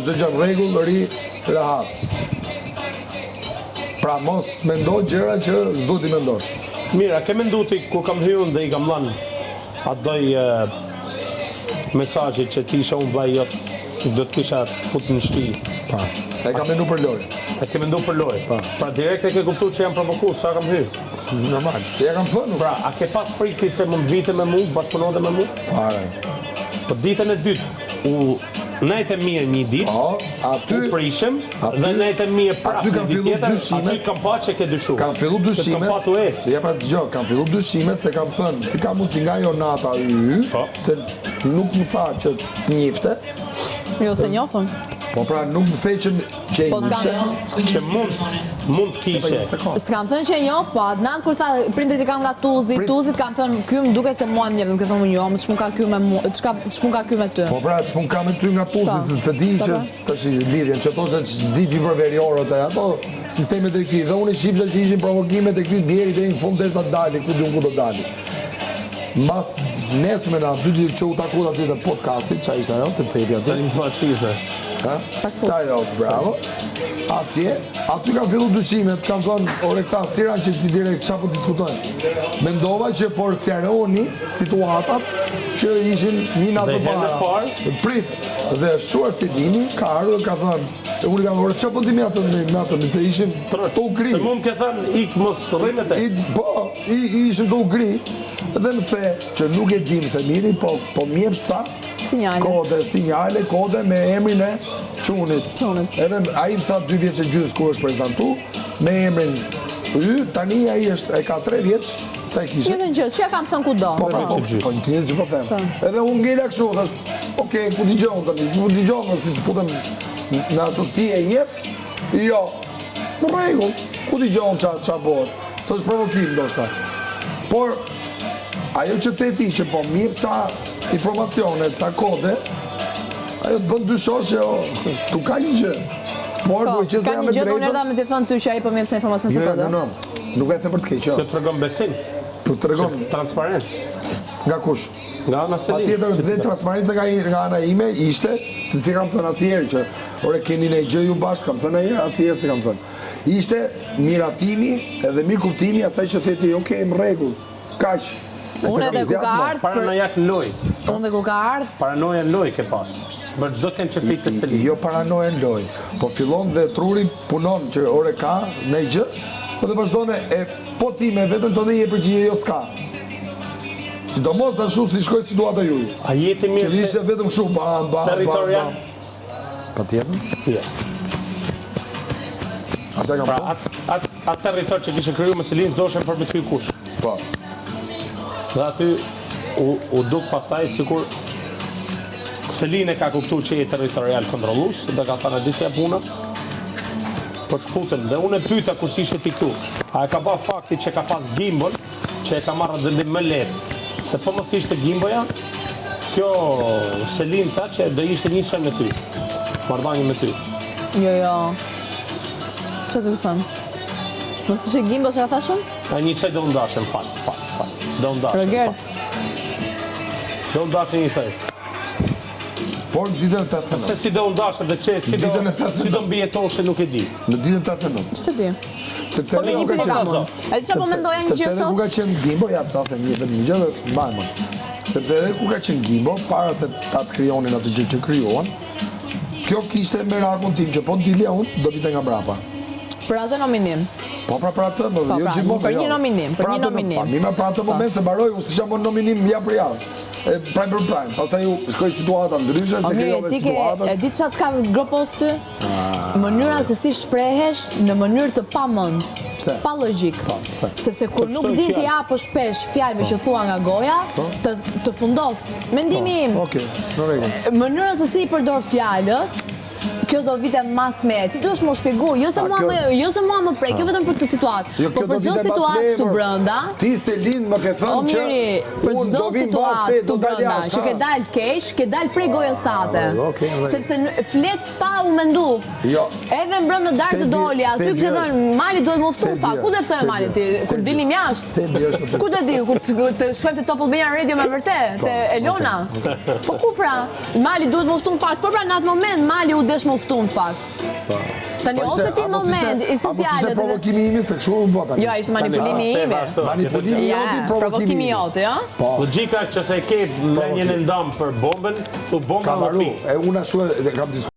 çdo gjë në rregull, ri, rehat. Pra mos mendo gjëra që s'do t'i mendosh. Mira, ke mendu ti kur kam hyrë dhe i kam lënë atë doj mesazhi që kisha unë vllai jot, do të kisha futur në shtëpi. Pa. E kam mendu për lojë. E ke mendu për lojë. Pra direkt e ke kuptuar që jam provokuar sa kam hyrë. Normal. Ja kam thënë. Pra, a ke pas frikë se mund vite me mua, bashkëpunonte me mua? Fare. Po ditën e dytë u nejtë e mirë një ditë, aty u prishëm, dhe nejtë e mirë prapë aty kam fillu dyshime. Aty kam pa që ke dyshuar. Kam fillu dyshime. Kam pa tu ecë. Ja pra dëgjoj, kam fillu dyshime se kam thënë, si ka mundsi nga Jonata se nuk më tha që njifte. Jo se njofën. Po pra nuk më the që që mund kishe. S'kam thënë që e njoh, po Adnan kur tha prindrit i kam nga Tuzit kam thënë ky më duket se mua më njeh, më ke thënë jo, më ç'mund ka ky me mua, ç'mund ka ky me ty. Po pra, ç'mund ka me ty nga Tuzi, se di që tash lidhjen që thoshe di ti për veriorët e ato sistemet e këtij. Dhe unë shifsha që ishin provokimet e këtij bjerit deri në fund derisa dali, ku diun ku do dali. Mbas nesër na dy ditë që u takuat aty te podcasti, çfarë ishte ajo, te cepi aty. Salim Paçizë. Ha? Tajot, bravo. Aty kam fillu dyshimet, kam thonë, ore këta siran që si direkt qa po diskutojnë. Mendova që por sjaroni situatat që ishin një natë të para. Prit, dhe shuar si vini, ka ardhur dhe ka thënë, unë kam ore, qa po ti atë nëse ishin të ugri. Se mund ke thënë, ik mos rrimet e. Po, ishin të ugri, dhe në the që nuk e dim të miri, po mjep sa, sinjale, kode me emrin e Çunit. Edhe ai më tha 2 vjeç e gjys kur është prezantu me emrin tani ai është e ka 3 vjeç sa e kishte. Një gjë, çka kam thënë kudo. Po ti që po them. Edhe unë ngela kështu, thash, okay, ku dëgjon tani? Ku dëgjon si të futem në ashtu ti e njeh? Jo. Në rregull. Ku dëgjon ça bëhet? S'është provokim ndoshta. Por ajo që the ti që po më jep sa informacione, sa kode, ajo të bën dyshosh që tu ka një gjë. Por duhet që se jam me drejtën. Ka një gjë unë me të thënë ty që ai po më jep sa informacion se kode. Jo, nuk e them për të keq. Të tregon besim. Të tregon transparencë. Nga kush? Nga ana Selim. Patjetër dhe transparenca nga ana ime ishte, se si kam thënë asnjëherë që ore keni ne gjë ju bashkë, kam thënë ajër, asnjëherë se kam thënë. Ishte miratimi edhe mirë kuptimi asaj që theti, okay, në rregull. Kaq. Unë edhe ku ka ardhur paranoja në lojë. Unë dhe ku ka ardhur paranoja në lojë ke pas. Për çdo kënd që flitë të Selim. Jo paranoja në lojë, po fillon dhe truri punon që ore ka në gjë, dhe vazhdon e po ti me vetën të dhe je përgjigje jo s'ka. Sidomos ashtu si shkoi situata juaj. A jeti mirë? Që ishte vetëm kështu bam. Territorial. Patjetër. Jo. Ata kam atë territor që kishte krijuar me Selin s'doshen për me kry kush. Po. Dhe aty u duk pastaj sikur Selin e ka kuptuar që je territorial kontrollues dhe ka thënë disa puna. Po shputën dhe unë e pyeta kush ishte ti këtu. A e ka ba fakti që ka pas gimbal, që e ka marrë vendim më lehtë. Se po mos ishte gimboja, kjo Selin tha që do ishte njësoj me ty. Marrëdhënie me ty. Jo. Çfarë do të them? Mos ishte gimbal që ka thashun? A njësoj do ndashem fal. Do ndashem. Rogert. Do ndashem njësoj. Por ditën të thënë. Se si do ndashem dhe që si do mbijetoshe nuk e di. Në ditën të thënë. Pse di? Sepse po një pyetje kam. A di çfarë po mendoja një gjë sot? Sepse ku ka qenë Gimbo, ja ta them vetëm një gjë dhe mbajmë. Sepse edhe ku ka qenë Gimbo, para se ta të krijonin atë gjë që krijuan, kjo kishte merakun tim që po dilja unë do vite nga brapa. Për atë nominim. Po pra për atë, jo gjithmonë. Për një nominim, për një nominim. Mima për atë moment se mbaroj, unë s'isha më nominim ja për javë. Prime për prime, pastaj u shkoj situata ndryshe, se krijove situata. E di çat ka gropos ty? Mënyra se si shprehesh në mënyrë të pamend, pa logjik. Sepse kur nuk din ti apo shpesh fjalëve që thua nga goja, të fundos. Mendimi im. Okej, në rregull. Mënyra se si i përdor fjalët, kjo do vite mas me, ti duhesh më shpjegu, jo se mua më prek, jo vetëm për këtë situatë, po për çdo situatë këtu brenda. Ti Selin më ke thënë që për çdo situatë këtu brenda, që ke dalë keq, ke dalë prej gojës tate. Sepse flet pa u mendu. Edhe mbrëm në darkë të doli, aty kishte thënë Mali duhet më ftu fa. Ku do ftoj Mali ti? Kur dilim jashtë? Ku do di? Kur të shkojmë te Top Albania Radio me vërtet, te Elona. Po ku pra? Mali duhet më ftu në fakt, po pra në atë moment Mali u desh muftu në fakt. Tani ose ti në moment, i thë fjalët. Ishte provokimi imi se kështu më bota. Jo, ishte manipulimi imi. Manipulimi joti, provokimi joti, jo? Logjika është që se ke menjen e ndam për bombën, thu bomba më pi. Unë ashtu e kam diskutuar.